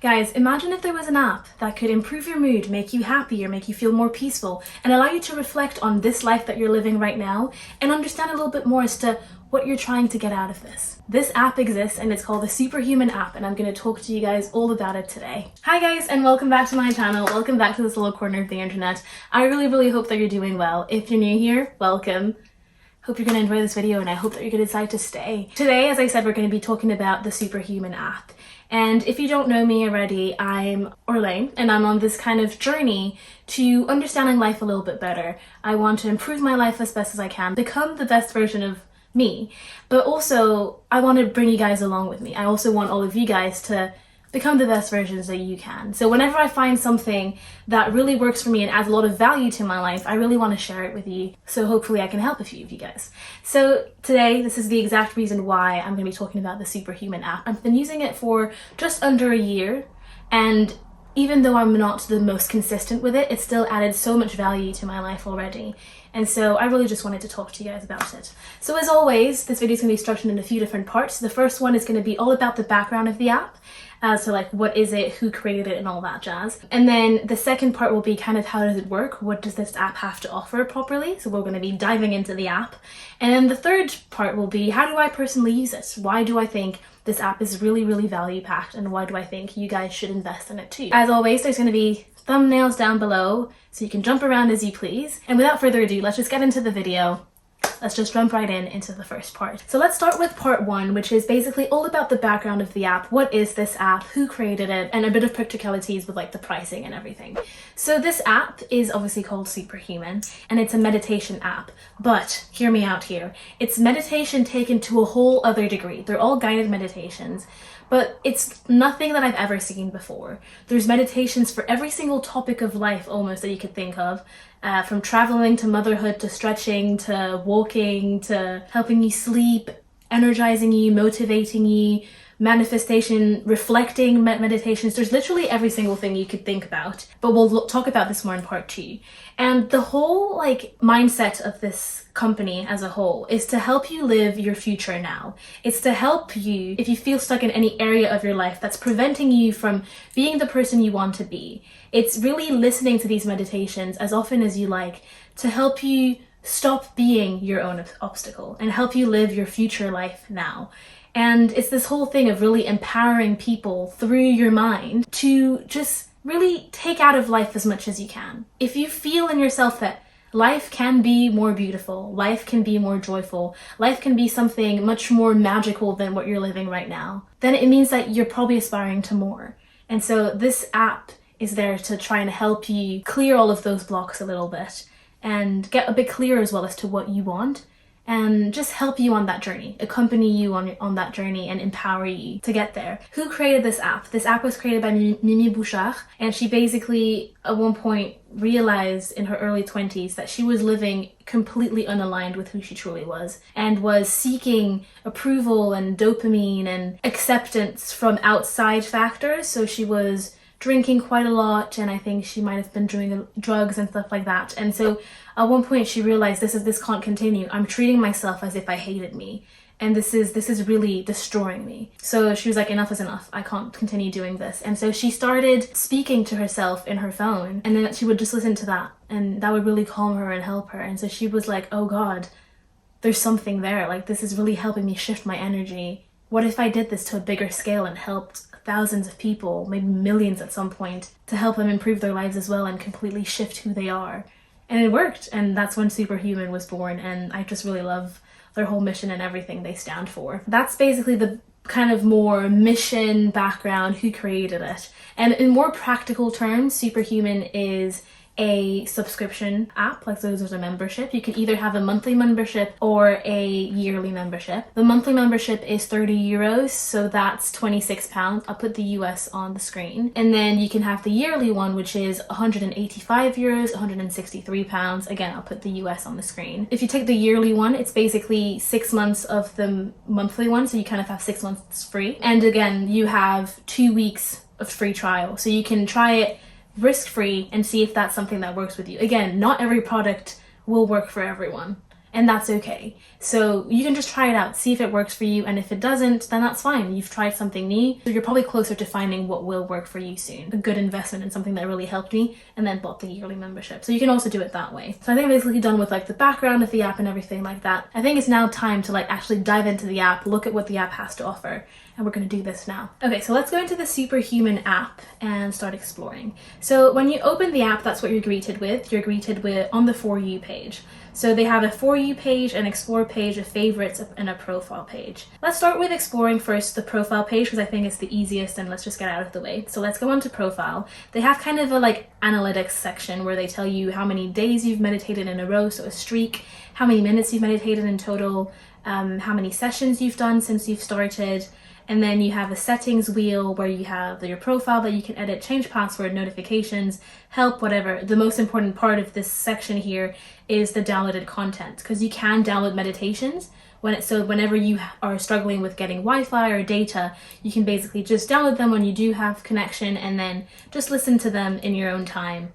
Guys, imagine if there was an app that could improve your mood, make you happier, make you feel more peaceful, and allow you to reflect on this life that you're living right now and understand a little bit more as to what you're trying to get out of this. This app exists and it's called the SUPERHUMAN app, and I'm going to talk to you guys all about it today. Hi guys, and welcome back to my channel. Welcome back to this little corner of the internet. I really hope that you're doing well. If you're new here, welcome. Hope you're going to enjoy this video, and I hope that you're going to decide to stay. Today, as I said, we're going to be talking about the SUPERHUMAN app. And if you don't know me already, I'm Orlane, and I'm on this kind of journey to understanding life a little bit better. I want to improve my life as best as I can, become the best version of me, but also I want to bring you guys along with me. I also want all of you guys to become the best versions that you can. So whenever I find something that really works for me and adds a lot of value to my life, I really want to share it with you. So hopefully I can help a few of you guys. So today, this is the exact reason why I'm going to be talking about the SUPERHUMAN app. I've been using it for just under a year, and even though I'm not the most consistent with it, it's still added so much value to my life already. And so I really just wanted to talk to you guys about it. So as always, this video is going to be structured into a few different parts. The first one is going to be all about the background of the app, as to like what is it, who created it, and all that jazz. And then the second part will be kind of how does it work, what does this app have to offer properly, so we're going to be diving into the app. And then the third part will be how do I personally use it, why do I think this app is really value packed, and why do I think you guys should invest in it too. As always, there's going to be thumbnails down below so you can jump around as you please. And without further ado, let's just get into the video. Let's just jump right into the first part. So let's start with part one, which is basically all about the background of the app. What is this app? Who created it? And a bit of practicalities with like the pricing and everything. So this app is obviously called SUPERHUMAN, and it's a meditation app. But hear me out here. It's meditation taken to a whole other degree. They're all guided meditations, but it's nothing that I've ever seen before. There's meditations for every single topic of life almost that you could think of. From traveling to motherhood to stretching to walking to helping you sleep, energizing you, motivating you, manifestation, reflecting meditations. There's literally every single thing you could think about, but we'll talk about this more in part two. And the whole like mindset of this company as a whole is to help you live your future now. It's to help you if you feel stuck in any area of your life that's preventing you from being the person you want to be. It's really listening to these meditations as often as you like to help you stop being your own obstacle and help you live your future life now. And it's this whole thing of really empowering people through your mind to just really take out of life as much as you can. If you feel in yourself that life can be more beautiful, life can be more joyful, life can be something much more magical than what you're living right now, then it means that you're probably aspiring to more. And so this app is there to try and help you clear all of those blocks a little bit and get a bit clearer as well as to what you want, and just help you on that journey, accompany you on that journey and empower you to get there. Who created this app? This app was created by Mimi Bouchard, and she basically at one point realized in her early 20s that she was living completely unaligned with who she truly was and was seeking approval and dopamine and acceptance from outside factors. So she was drinking quite a lot, and I think she might have been doing drugs and stuff like that. And so at one point she realized this can't continue. I'm treating myself as if I hated me, and this is really destroying me. So she was like, enough is enough. I can't continue doing this. And so she started speaking to herself in her phone, and then she would just listen to that, and that would really calm her and help her. And so she was like, oh God, there's something there. Like, this is really helping me shift my energy. What if I did this to a bigger scale and helped thousands of people, maybe millions at some point, to help them improve their lives as well and completely shift who they are? And it worked, and that's when SUPERHUMAN was born, and I just really love their whole mission and everything they stand for. That's basically the kind of more mission background, who created it. And in more practical terms, SUPERHUMAN is a subscription app, like so there's a membership. You can either have a monthly membership or a yearly membership. The monthly membership is 30 euros, so that's 26 pounds. I'll put the US on the screen. And then you can have the yearly one, which is 185 euros, 163 pounds. Again, I'll put the US on the screen. If you take the yearly one, it's basically 6 months of the monthly one, so you kind of have 6 months free. And again, you have 2 weeks of free trial, so you can try it risk-free and see if that's something that works with you. Again, not every product will work for everyone, and that's okay. So you can just try it out, see if it works for you, and if it doesn't, then that's fine. You've tried something new, so you're probably closer to finding what will work for you soon. A good investment in something that really helped me, and then bought the yearly membership. So you can also do it that way. So I think I'm basically done with like the background of the app and everything like that. I think it's now time to like actually dive into the app, look at what the app has to offer, and we're going to do this now. Okay, so let's go into the Superhuman app and start exploring. So when you open the app, that's what you're greeted with. You're greeted with on the For You page. So they have a For You page, an Explore page, a Favorites, and a Profile page. Let's start with exploring first the Profile page because I think it's the easiest, and let's just get out of the way. So let's go on to Profile. They have kind of a like analytics section where they tell you how many days you've meditated in a row, so a streak, how many minutes you've meditated in total, how many sessions you've done since you've started. And then you have a settings wheel where you have your profile that you can edit, change password, notifications, help, whatever. The most important part of this section here is the downloaded content, because you can download meditations. Whenever you are struggling with getting Wi-Fi or data, you can basically just download them when you do have connection and then just listen to them in your own time.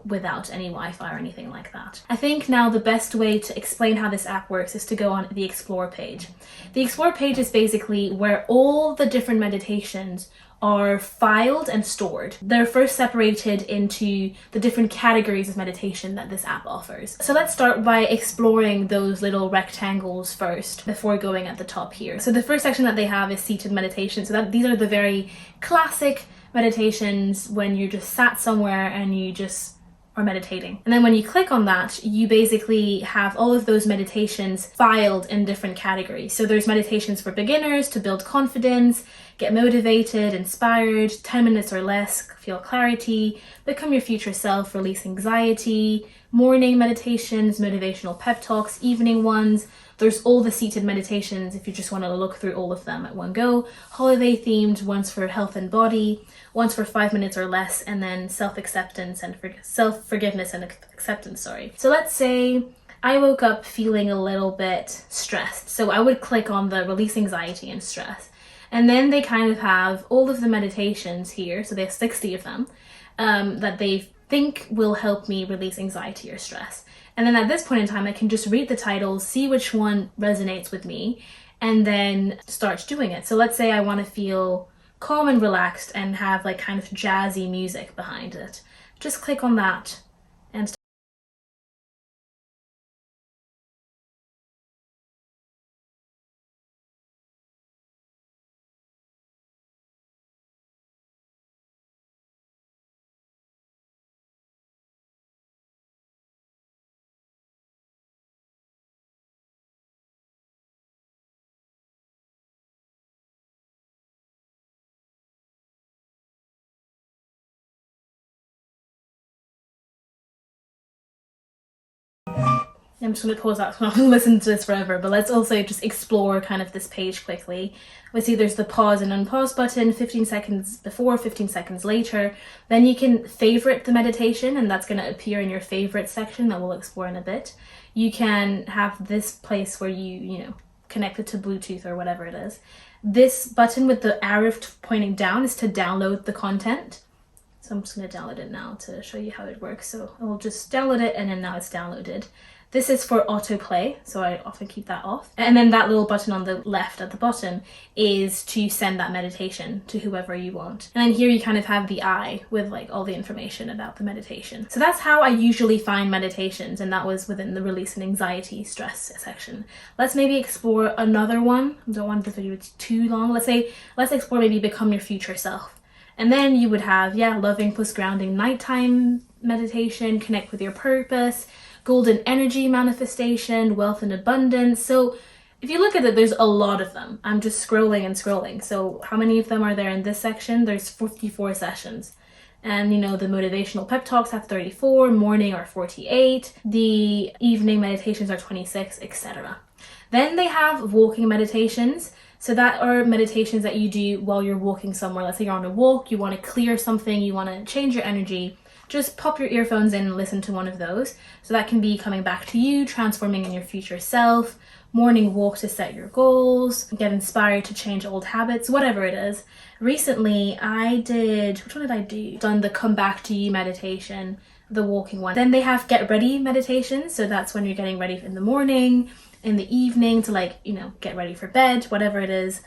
Without any Wi-Fi or anything like that. I think now the best way to explain how this app works is to go on the Explore page. The Explore page is basically where all the different meditations are filed and stored. They're first separated into the different categories of meditation that this app offers. So let's start by exploring those little rectangles first before going at the top here. So the first section that they have is seated meditation. So these are the very classic meditations when you're just sat somewhere and you just are meditating. And then when you click on that, you basically have all of those meditations filed in different categories. So there's meditations for beginners to build confidence, get motivated, inspired, 10 minutes or less, feel clarity, become your future self, release anxiety, morning meditations, motivational pep talks, evening ones. There's all the seated meditations if you just want to look through all of them at one go. Holiday themed, ones for health and body, ones for 5 minutes or less, and then self-acceptance and self-forgiveness and acceptance, sorry. So let's say I woke up feeling a little bit stressed. So I would click on the release anxiety and stress. And then they kind of have all of the meditations here. So they have 60 of them that they think will help me release anxiety or stress. And then at this point in time, I can just read the titles, see which one resonates with me, and then start doing it. So let's say I want to feel calm and relaxed and have like kind of jazzy music behind it. Just click on that and I'm just going to pause that so I can listen to this forever, but let's also just explore kind of this page quickly. We see there's the pause and unpause button, 15 seconds before, 15 seconds later. Then you can favorite the meditation, and that's going to appear in your favorite section that we'll explore in a bit. You can have this place where you connect it to Bluetooth or whatever it is. This button with the arrow pointing down is to download the content. So I'm just going to download it now to show you how it works. So I'll just download it, and then now it's downloaded. This is for autoplay, so I often keep that off. And then that little button on the left at the bottom is to send that meditation to whoever you want. And then here you kind of have the eye with like all the information about the meditation. So that's how I usually find meditations, and that was within the release and anxiety stress section. Let's maybe explore another one. I don't want the video to be too long. Let's explore maybe become your future self. And then you would have, loving plus grounding nighttime meditation, connect with your purpose, golden energy manifestation, wealth and abundance. So if you look at it, there's a lot of them. I'm just scrolling and scrolling. So how many of them are there in this section? There's 54 sessions. And the motivational pep talks have 34, morning are 48, the evening meditations are 26, etc. Then they have walking meditations. So that are meditations that you do while you're walking somewhere. Let's say you're on a walk, you want to clear something, you want to change your energy. Just pop your earphones in and listen to one of those. So that can be coming back to you, transforming in your future self, morning walk to set your goals, get inspired to change old habits, whatever it is. Recently, which one did I do? Done the come back to you meditation the walking one. Then they have get ready meditations, so that's when you're getting ready in the morning, in the evening to like, you know, get ready for bed, whatever it is.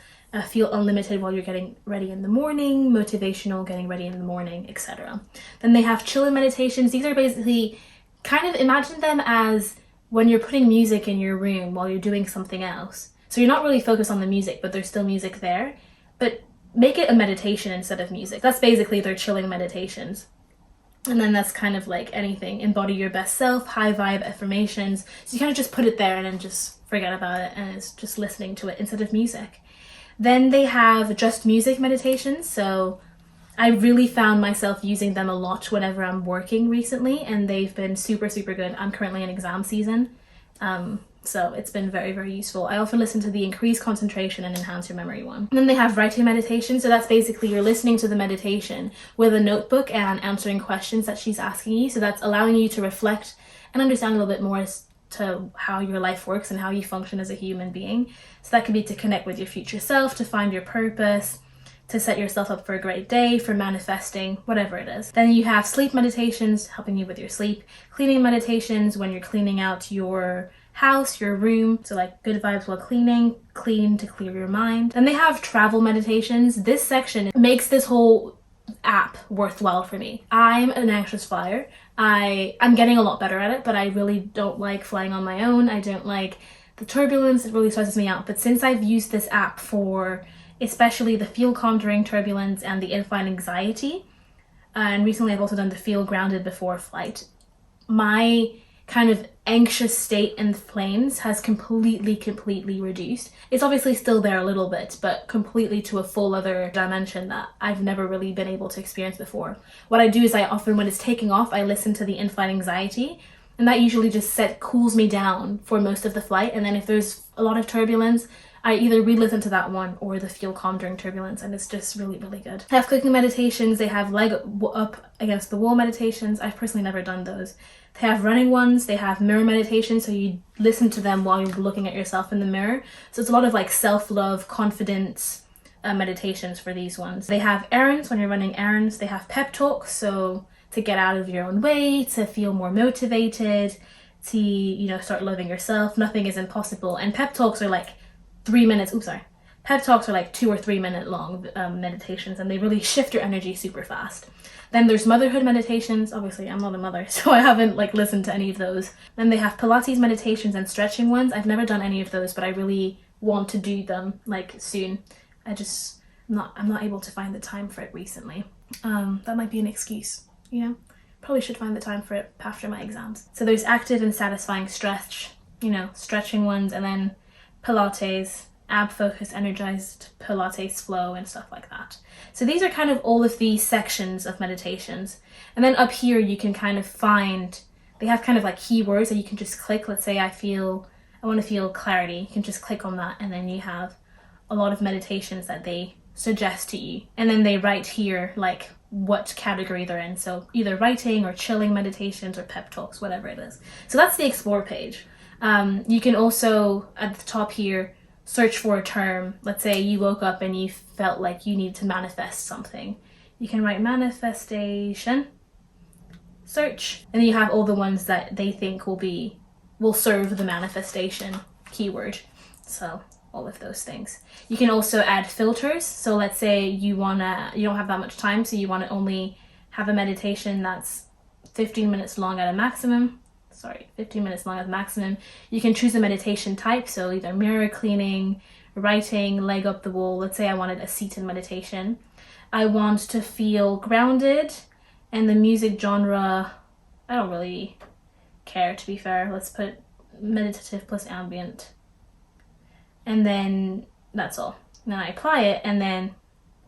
Feel unlimited while you're getting ready in the morning, motivational, getting ready in the morning, etc. Then they have chilling meditations. These are basically kind of, imagine them as when you're putting music in your room while you're doing something else. So you're not really focused on the music, but there's still music there. But make it a meditation instead of music. That's basically their chilling meditations. And then that's kind of like anything. Embody your best self, high vibe affirmations. So you kind of just put it there and then just forget about it, and it's just listening to it instead of music. Then they have just music meditations. So I really found myself using them a lot whenever I'm working recently, and they've been super, super good. I'm currently in exam season. So it's been very, very useful. I often listen to the increase concentration and enhance your memory one. And then they have writing meditation. So that's basically you're listening to the meditation with a notebook and answering questions that she's asking you. So that's allowing you to reflect and understand a little bit more as to how your life works and how you function as a human being. So that could be to connect with your future self, to find your purpose, to set yourself up for a great day, for manifesting, whatever it is. Then you have sleep meditations, helping you with your sleep. Cleaning meditations, when you're cleaning out your house, your room, so like good vibes while cleaning, clean to clear your mind. Then they have travel meditations. This section makes this whole app worthwhile for me. I'm an anxious flyer. I'm getting a lot better at it, but I really don't like flying on my own. I don't like the turbulence. It really stresses me out. But since I've used this app for especially the feel calm during turbulence and the in-flight anxiety, and recently I've also done the feel grounded before flight, my kind of anxious state in the planes has completely reduced. It's obviously still there a little bit, but completely to a full other dimension that I've never really been able to experience before. What I do is I often, when it's taking off, I listen to the in-flight anxiety, and that usually just cools me down for most of the flight. And then if there's a lot of turbulence, I either re-listen to that one or the feel calm during turbulence, and it's just really, really good. They have cooking meditations, they have leg up against the wall meditations. I've personally never done those. They have running ones, they have mirror meditations, so you listen to them while you're looking at yourself in the mirror. So it's a lot of like self-love, confidence meditations for these ones. They have errands, when you're running errands. They have pep talks, so to get out of your own way, to feel more motivated, to, you know, start loving yourself. Nothing is impossible. And pep talks are like 3 minutes. Pep talks are like 2 or 3 minute long meditations, and they really shift your energy super fast. Then there's motherhood meditations. Obviously, I'm not a mother, so I haven't like listened to any of those. Then they have Pilates meditations and stretching ones. I've never done any of those, but I really want to do them like soon. I'm not able to find the time for it recently. That might be an excuse, you know? Probably should find the time for it after my exams. So there's active and satisfying stretch, you know, stretching ones, and then Pilates, ab focus, energized Pilates flow, and stuff like that. So these are kind of all of the sections of meditations. And then up here you can kind of find, they have kind of like keywords that you can just click. Let's say I want to feel clarity. You can just click on that, and then you have a lot of meditations that they suggest to you. And then they write here like what category they're in. So either writing or chilling meditations or pep talks, whatever it is. So that's the explore page. You can also, at the top here, search for a term. Let's say you woke up and you felt like you needed to manifest something. You can write manifestation, search, and then you have all the ones that they think will serve the manifestation keyword. So all of those things. You can also add filters. So let's say you don't have that much time, so you want to only have a meditation that's 15 minutes long at a maximum. 15 minutes long as maximum. You can choose a meditation type, so either mirror cleaning, writing, leg up the wall. Let's say I wanted a seated meditation. I want to feel grounded, and the music genre, I don't really care, to be fair. Let's put meditative plus ambient. And then that's all. And then I apply it, and then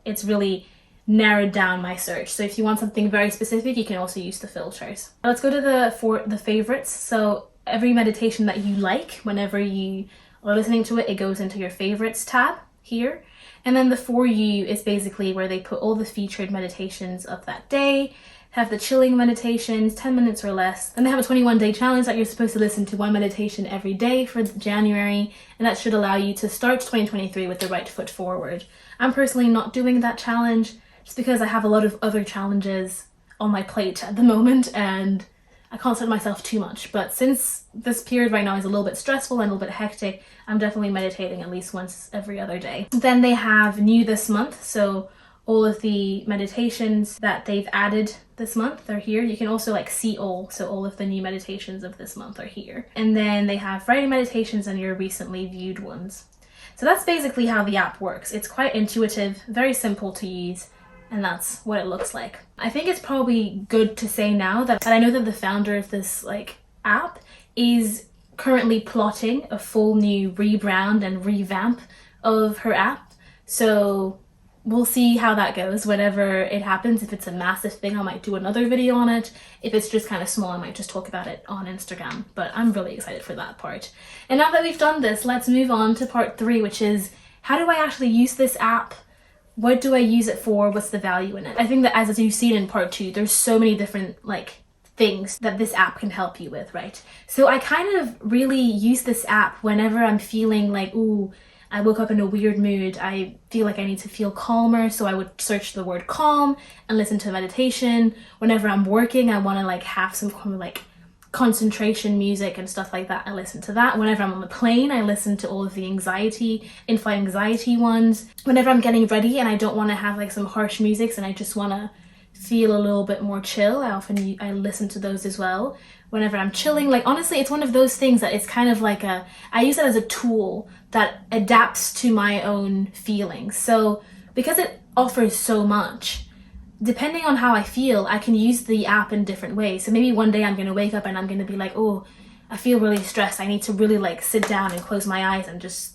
it's really narrowed down my search. So if you want something very specific, you can also use the filters. Let's go to the favorites. So every meditation that you like, whenever you are listening to it, it goes into your favorites tab here. And then the For You is basically where they put all the featured meditations of that day, have the chilling meditations, 10 minutes or less. And they have a 21-day challenge that you're supposed to listen to one meditation every day for January, and that should allow you to start 2023 with the right foot forward. I'm personally not doing that challenge just because I have a lot of other challenges on my plate at the moment, and I can't set myself too much. But since this period right now is a little bit stressful and a little bit hectic, I'm definitely meditating at least once every other day. Then they have new this month, so all of the meditations that they've added this month, they're here. You can also like see all, so all of the new meditations of this month are here. And then they have Friday meditations and your recently viewed ones. So that's basically how the app works. It's quite intuitive, very simple to use, and that's what it looks like. I think it's probably good to say now that I know that the founder of this like app is currently plotting a full new rebrand and revamp of her app. So we'll see how that goes whenever it happens. If it's a massive thing, I might do another video on it. If it's just kind of small, I might just talk about it on Instagram. But I'm really excited for that part. And now that we've done this, let's move on to part 3, which is how do I actually use this app? What do I use it for? What's the value in it? I think that as you've seen in part 2, there's so many different like things that this app can help you with, right? So I kind of really use this app whenever I'm feeling like, ooh, I woke up in a weird mood, I feel like I need to feel calmer, so I would search the word calm and listen to meditation. Whenever I'm working, I want to like have some kind of like concentration music and stuff like that, I listen to that. Whenever I'm on the plane, I listen to all of the in-flight anxiety ones. Whenever I'm getting ready and I don't want to have like some harsh music and I just want to feel a little bit more chill, I listen to those as well. Whenever I'm chilling, like honestly, it's one of those things that it's kind of like I use it as a tool that adapts to my own feelings. So because it offers so much, depending on how I feel, I can use the app in different ways. So maybe one day I'm going to wake up and I'm going to be like, oh, I feel really stressed. I need to really like sit down and close my eyes and just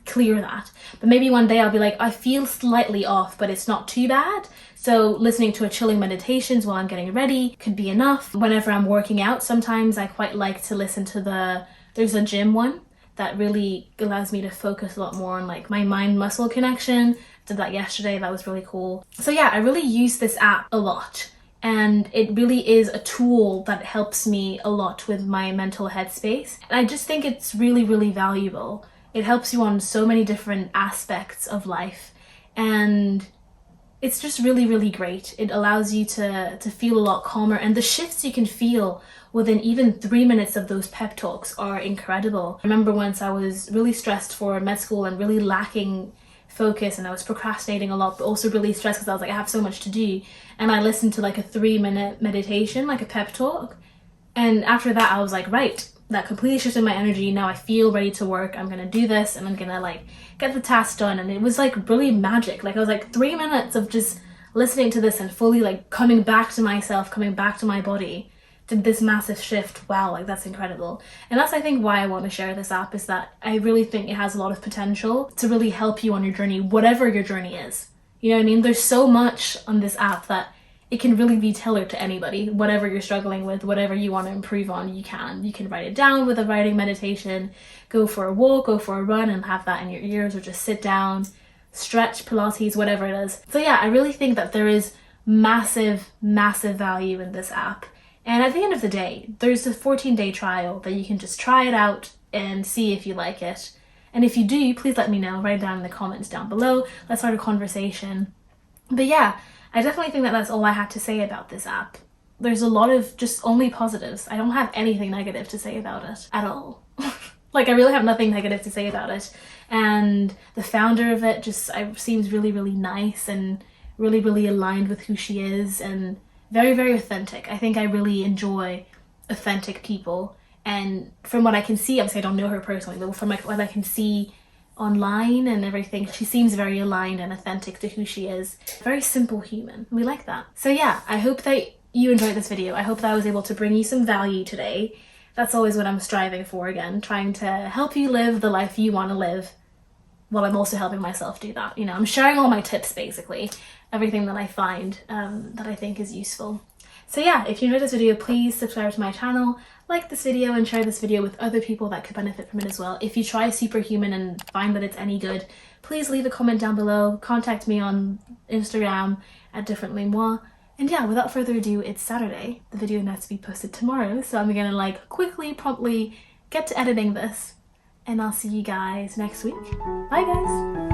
clear that. But maybe one day I'll be like, I feel slightly off, but it's not too bad. So listening to a chilling meditations while I'm getting ready could be enough. Whenever I'm working out, sometimes I quite like to listen to there's a gym one that really allows me to focus a lot more on like my mind-muscle connection. Did that yesterday, that was really cool. So yeah, I really use this app a lot, and it really is a tool that helps me a lot with my mental headspace. And I just think it's really, really valuable. It helps you on so many different aspects of life, and it's just really, really great. It allows you to feel a lot calmer, and the shifts you can feel within even 3 minutes of those pep talks are incredible. I remember once I was really stressed for med school and really lacking focus, and I was procrastinating a lot, but also really stressed because I was like, I have so much to do. And I listened to like a 3-minute meditation, like a pep talk. And after that, I was like, right, that completely shifted my energy. Now I feel ready to work. I'm gonna do this and I'm gonna like get the task done. And it was like really magic. Like I was like 3 minutes of just listening to this and fully like coming back to myself, coming back to my body, did this massive shift. Wow, like that's incredible. And that's I think why I want to share this app, is that I really think it has a lot of potential to really help you on your journey, whatever your journey is. You know what I mean? There's so much on this app that it can really be tailored to anybody. Whatever you're struggling with, whatever you want to improve on, you can write it down with a writing meditation, go for a walk, go for a run and have that in your ears, or just sit down, stretch, Pilates, whatever it is. So yeah, I really think that there is massive value in this app. And at the end of the day, there's a 14-day trial that you can just try it out and see if you like it. And if you do, please let me know. Write it down in the comments down below. Let's start a conversation. But yeah, I definitely think that that's all I had to say about this app. There's a lot of just only positives. I don't have anything negative to say about it at all. Like I really have nothing negative to say about it. And the founder of it just seems really, really nice and really, really aligned with who she is, and very, very authentic. I think I really enjoy authentic people. And from what I can see, obviously I don't know her personally, but from what I can see online and everything, she seems very aligned and authentic to who she is. Very simple human. We like that. So yeah, I hope that you enjoyed this video. I hope that I was able to bring you some value today. That's always what I'm striving for, again, trying to help you live the life you want to live, while I'm also helping myself do that. You know, I'm sharing all my tips, basically, everything that I find that I think is useful. So yeah, if you enjoyed this video, please subscribe to my channel, like this video, and share this video with other people that could benefit from it as well. If you try Superhuman and find that it's any good, please leave a comment down below, contact me on Instagram at differently moi. And yeah, without further ado, it's Saturday. The video has to be posted tomorrow, so I'm gonna like quickly, promptly get to editing this. And I'll see you guys next week. Bye guys!